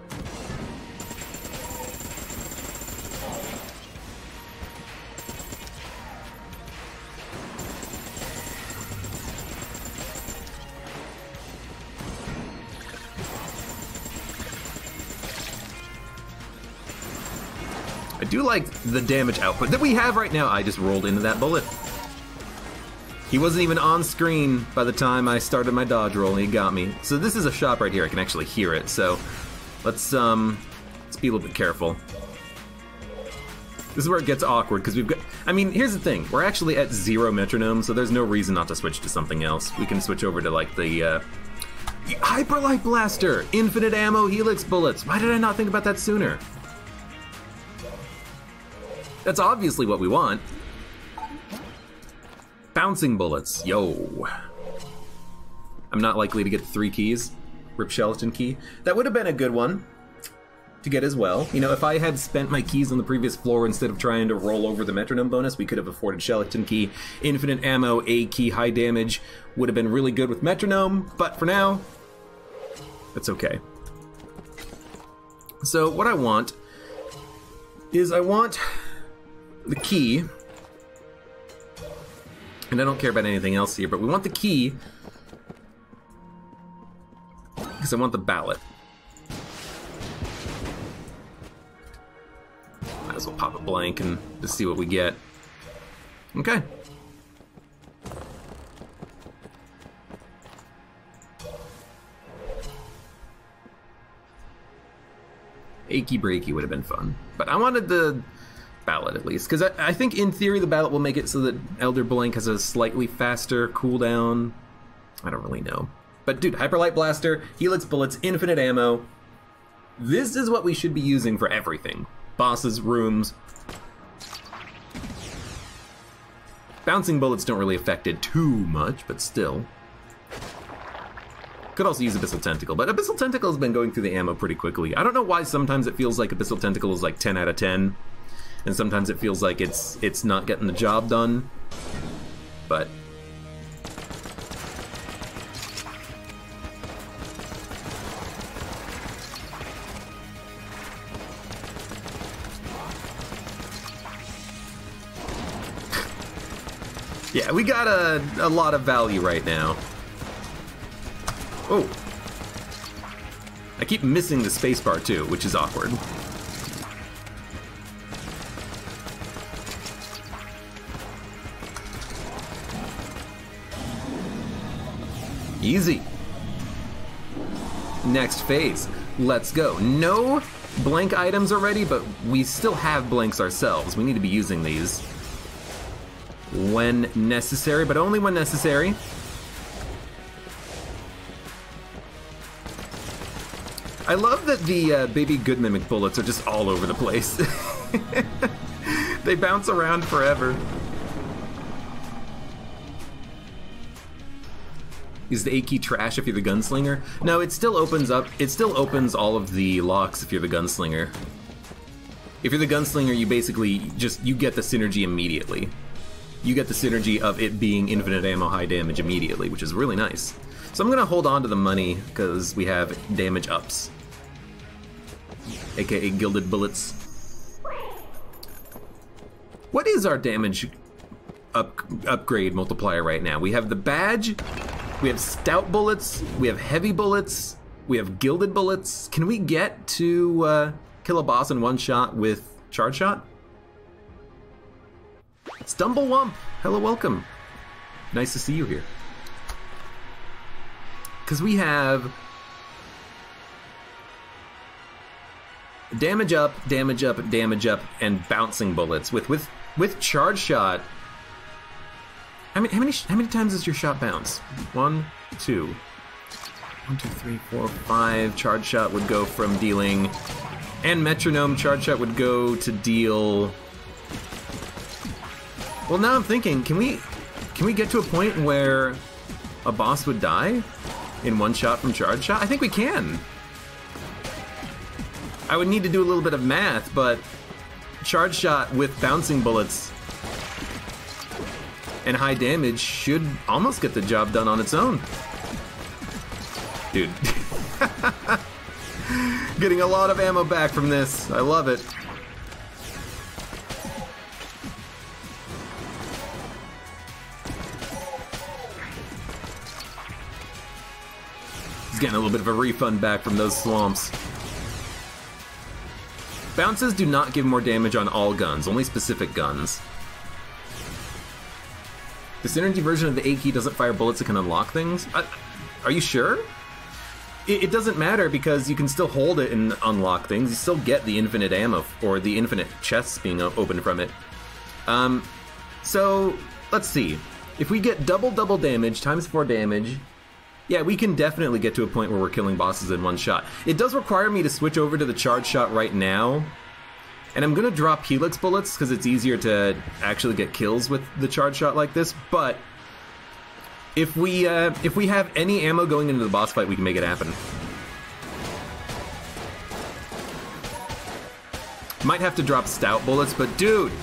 I do like the damage output that we have right now. I just rolled into that bullet. He wasn't even on screen by the time I started my dodge roll, and he got me. So this is a shop right here. I can actually hear it. So let's be a little bit careful. This is where it gets awkward because we've got. I mean, here's the thing. We're actually at 0 metronome, so there's no reason not to switch to something else. We can switch over to like the Hyperlight Blaster, infinite ammo Helix bullets. Why did I not think about that sooner? That's obviously what we want. Bouncing bullets, yo. I'm not likely to get the 3 keys. Rip Skeleton key. That would have been a good one to get as well. You know, if I had spent my keys on the previous floor instead of trying to roll over the metronome bonus, we could have afforded Skeleton key. Infinite ammo, A key, high damage would have been really good with metronome, but for now, that's okay. So what I want is I want the key. And I don't care about anything else here, but we want the key because I want the ballot. Might as well pop a blank and just see what we get. Okay. Achy breaky would have been fun, but I wanted the ballot at least, because I think in theory the ballot will make it so that Elder Blank has a slightly faster cooldown. I don't really know. But dude, Hyperlight Blaster, Helix bullets, infinite ammo. This is what we should be using for everything. Bosses, rooms. Bouncing bullets don't really affect it too much, but still. Could also use Abyssal Tentacle, but Abyssal Tentacle has been going through the ammo pretty quickly. I don't know why sometimes it feels like Abyssal Tentacle is like 10 out of 10. And sometimes it feels like it's not getting the job done, but yeah, we got a lot of value right now. Oh, I keep missing the spacebar too, which is awkward. Easy. next phase. Let's go. No blank items already, but we still have blanks ourselves. We need to be using these when necessary, but only when necessary. I love that the baby good mimic bullets are just all over the place. They bounce around forever. Is the A key trash if you're the gunslinger? No, it still opens up. It still opens all of the locks if you're the gunslinger. If you're the gunslinger, you basically you get the synergy immediately. You get the synergy of it being infinite ammo, high damage immediately, which is really nice. So I'm gonna hold on to the money because we have damage ups, aka gilded bullets. What is our damage upgrade multiplier right now? We have the badge. We have stout bullets, we have heavy bullets, we have gilded bullets. Can we get to kill a boss in one shot with charge shot? Stumblewump, hello, welcome. Nice to see you here. Because we have damage up, damage up, damage up, and bouncing bullets. With charge shot. How many times does your shot bounce? 1, 2. 1, 2, 3, 4, 5. Charge shot would go from dealing, and metronome charge shot would go to deal. Well, now I'm thinking, can we get to a point where a boss would die in one shot from charge shot? I think we can. I would need to do a little bit of math, but charge shot with bouncing bullets and high damage should almost get the job done on its own. Dude. Getting a lot of ammo back from this. I love it. He's getting a little bit of a refund back from those swamps. Bounces do not give more damage on all guns, only specific guns. The synergy version of the A key doesn't fire bullets that can unlock things? Are you sure? It doesn't matter because you can still hold it and unlock things. You still get the infinite ammo or the infinite chests being opened from it. So let's see. If we get double damage times 4 damage, yeah, we can definitely get to a point where we're killing bosses in one shot. It does require me to switch over to the charge shot right now. And I'm gonna drop helix bullets because it's easier to actually get kills with the charge shot like this. But if we have any ammo going into the boss fight, we can make it happen. Might have to drop stout bullets, but dude,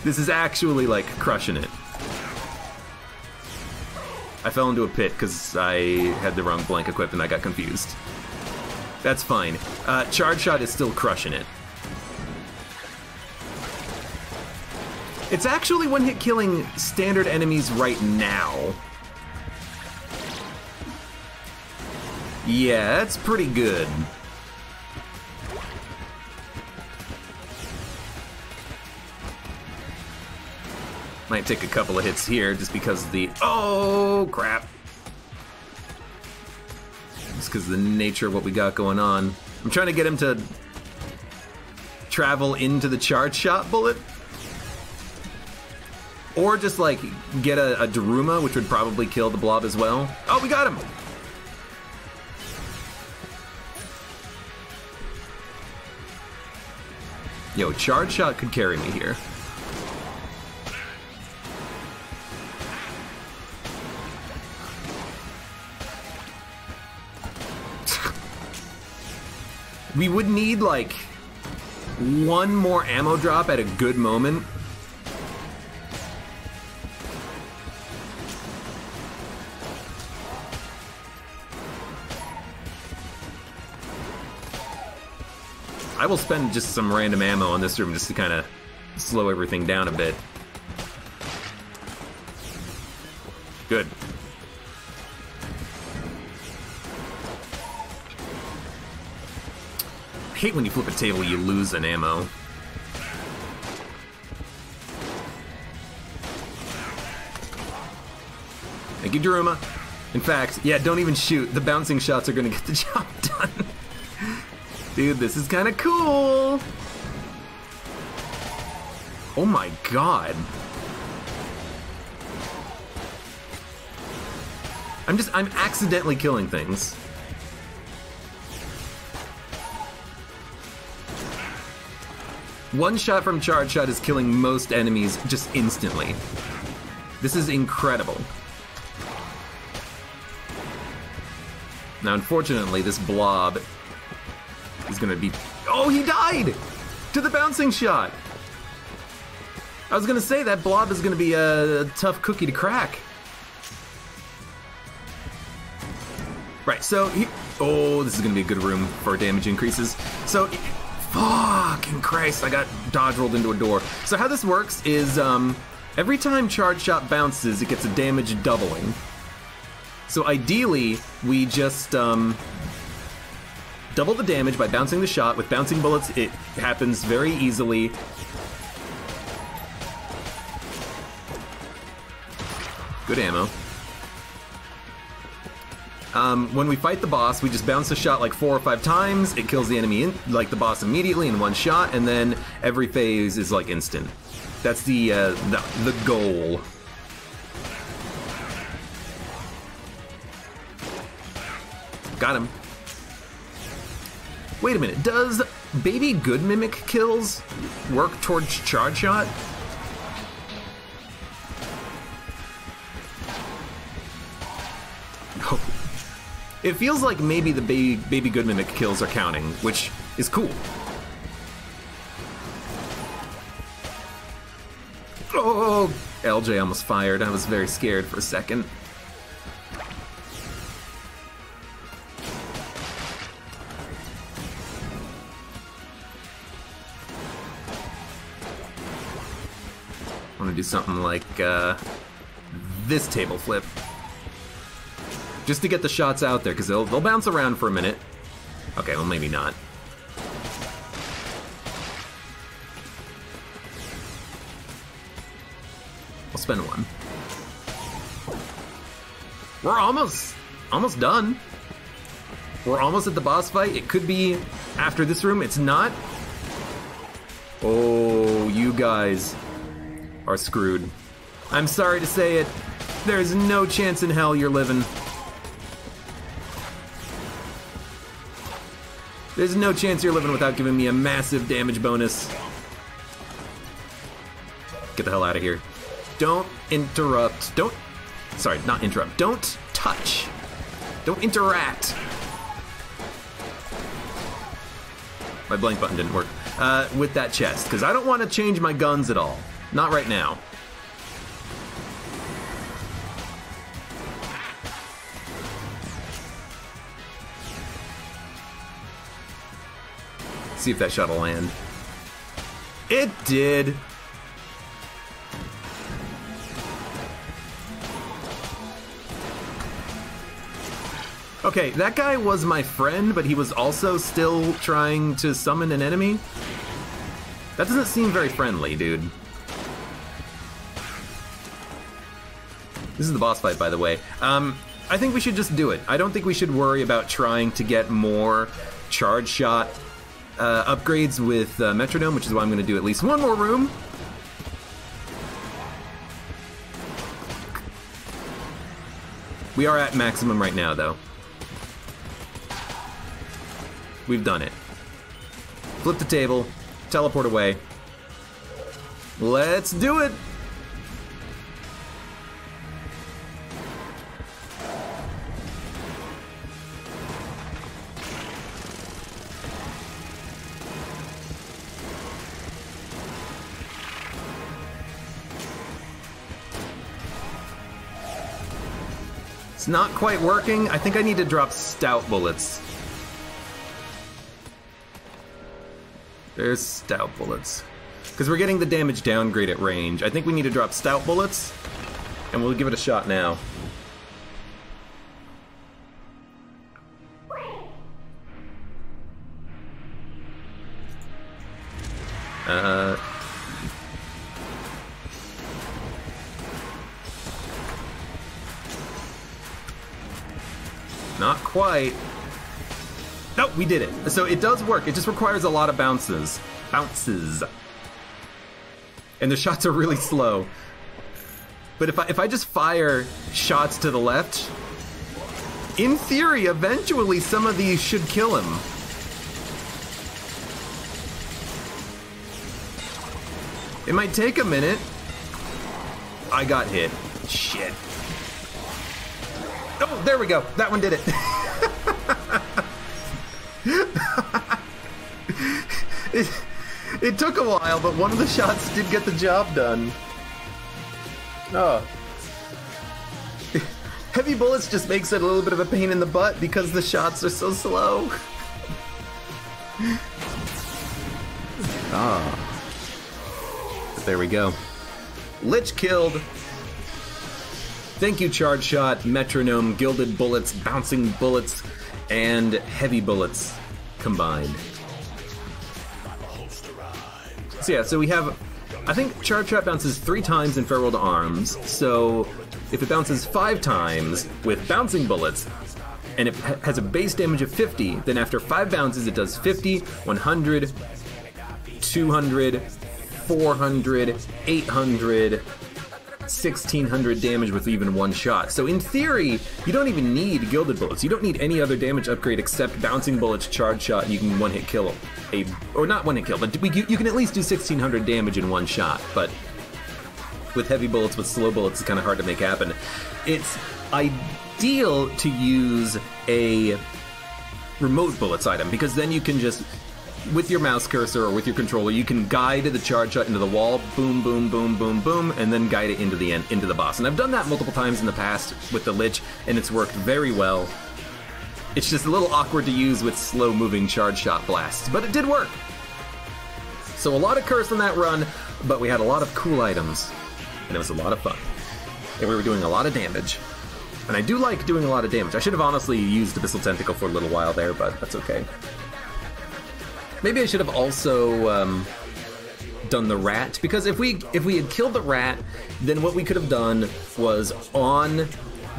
this is actually like crushing it. I fell into a pit because I had the wrong blank equipped and I got confused. That's fine. Charge shot is still crushing it. It's actually one-hit killing standard enemies right now. Yeah, that's pretty good. Might take a couple of hits here just because of the... Oh, crap. Just because of the nature of what we got going on. I'm trying to get him to travel into the charge shot bullet. Or just, like, get a Daruma, which would probably kill the blob as well. Oh, we got him! Yo, charge shot could carry me here. We would need, like, one more ammo drop at a good moment. I will spend just some random ammo on this room just to kind of slow everything down a bit. Good. I hate when you flip a table, you lose an ammo. Thank you, Daruma. In fact, yeah, don't even shoot. The bouncing shots are gonna get the job done. Dude, this is kind of cool. Oh my god. I'm accidentally killing things. One shot from charge shot is killing most enemies just instantly. This is incredible. Now, unfortunately, this blob is gonna be... Oh, he died! To the bouncing shot! I was gonna say, that blob is gonna be a tough cookie to crack. Right, so... Oh, this is gonna be a good room for damage increases. So... Fucking Christ, I got dodge rolled into a door. So how this works is, every time charge shot bounces, it gets a damage doubling. So ideally, we just, double the damage by bouncing the shot. With bouncing bullets, it happens very easily. Good ammo. When we fight the boss, we just bounce the shot like 4 or 5 times. It kills the enemy, like the boss, immediately in one shot, and then every phase is like instant. That's the goal. Got him. Wait a minute. Does Baby Good Mimic kills work towards charge shot? Oh. It feels like maybe the Baby Good Mimic kills are counting, which is cool. Oh, LJ almost fired. I was very scared for a second. I want to do something like this table flip. Just to get the shots out there, because they'll bounce around for a minute. Okay, well, maybe not. I'll spend one. We're almost done. We're almost at the boss fight. It could be after this room. It's not. Oh, you guys are screwed. I'm sorry to say it. There's no chance in hell you're living. There's no chance you're living without giving me a massive damage bonus. Get the hell out of here. Don't interrupt. Sorry, not interrupt. Don't touch. Don't interact. My blank button didn't work. With that chest, because I don't want to change my guns at all. Not right now. See if that shot will land. It did. Okay, that guy was my friend, but he was also still trying to summon an enemy. That doesn't seem very friendly, dude. This is the boss fight, by the way. I think we should just do it. I don't think we should worry about trying to get more charge shot upgrades with Metronome, which is why I'm going to do at least one more room. We are at maximum right now, though. We've done it. Flip the table, teleport away. Let's do it! It's not quite working. I think I need to drop stout bullets. There's stout bullets. Because we're getting the damage downgrade at range. I think we need to drop stout bullets, and we'll give it a shot now. Not quite. No, we did it. So it does work. It just requires a lot of bounces. Bounces. And the shots are really slow. But if I just fire shots to the left, in theory, eventually some of these should kill him. It might take a minute. I got hit. Shit. Oh, there we go. That one did it. It took a while, but one of the shots did get the job done. Oh. Heavy bullets just makes it a little bit of a pain in the butt because the shots are so slow. Ah. But there we go. Lich killed. Thank you, Charge Shot, Metronome, Gilded Bullets, Bouncing Bullets, and Heavy Bullets combined. So yeah, so we have, I think Charge Shot bounces 3 times in Farewell to Arms, so if it bounces 5 times with Bouncing Bullets, and it has a base damage of 50, then after 5 bounces it does 50, 100, 200, 400, 800, 1600 damage with even 1 shot. So in theory, you don't even need Gilded Bullets. You don't need any other damage upgrade except Bouncing Bullets, Charge Shot, and you can one-hit kill or not one-hit kill, but you can at least do 1600 damage in 1 shot. But with heavy bullets, with slow bullets, it's kind of hard to make happen. It's ideal to use a remote bullets item, because then you can just, with your mouse cursor or with your controller, you can guide the Charge Shot into the wall, boom, boom, boom, boom, boom, and then guide it into the end, into the boss. And I've done that multiple times in the past with the Lich, and it's worked very well. It's just a little awkward to use with slow-moving Charge Shot blasts, but it did work. So a lot of curse on that run, but we had a lot of cool items, and it was a lot of fun. And we were doing a lot of damage. And I do like doing a lot of damage. I should have honestly used Abyssal Tentacle for a little while there, but that's okay. Maybe I should have also done the rat, because if we had killed the rat, then what we could have done was on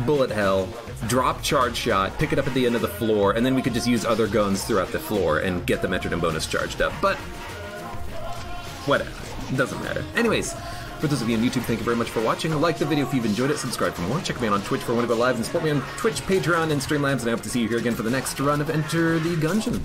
Bullet Hell, drop Charge Shot, pick it up at the end of the floor, and then we could just use other guns throughout the floor and get the Metronome bonus charged up. But whatever, it doesn't matter. Anyways, for those of you on YouTube, thank you very much for watching. Like the video if you've enjoyed it, subscribe for more, check me out on Twitch for when I go live, and support me on Twitch, Patreon, and Streamlabs, and I hope to see you here again for the next run of Enter the Gungeon.